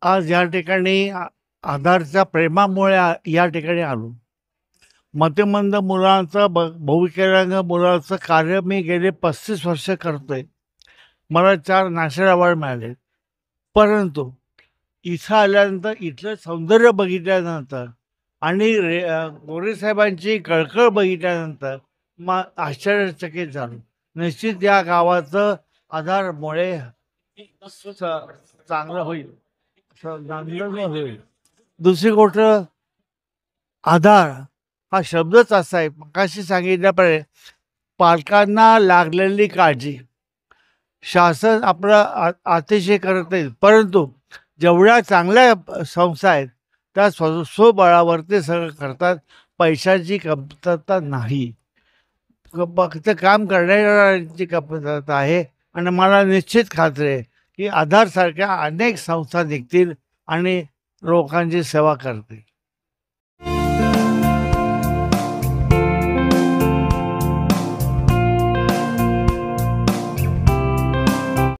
आज या ठिकाणी आधारच्या प्रेमामुळे या ठिकाणी आलो. मतिमंद मुलांचं बहुविकलांग मुलांचं कार्य मी गेले 35 वर्ष करतोय. मला 4 नॅशनल अवॉर्ड मिळाले. परंतु इथं आल्यानंतर इथलं सौंदर्य बघितल्यानंतर आणि गोरेसाहेबांची कळकळ बघितल्यानंतर मग आश्चर्यचकित झालो. निश्चित या गावाचं आधारमुळे चांगलं होईल, होईल. दुसरी गोष्ट, आधार हा शब्दच असा आहे. मगाशी सांगितल्याप्रमाणे पालकांना लागलेली काळजी शासन आपलं अतिशय करत नाही, परंतु जेवढ्या चांगल्या संस्था आहेत त्या स्वबळावरती सगळं करतात. पैशाची कमतरता नाही, फक्त काम करणाऱ्यांची कमतरता आहे. आणि मला निश्चित खात्री आहे की आधारसारख्या अनेक संस्था निघतील आणि लोकांची सेवा करतील.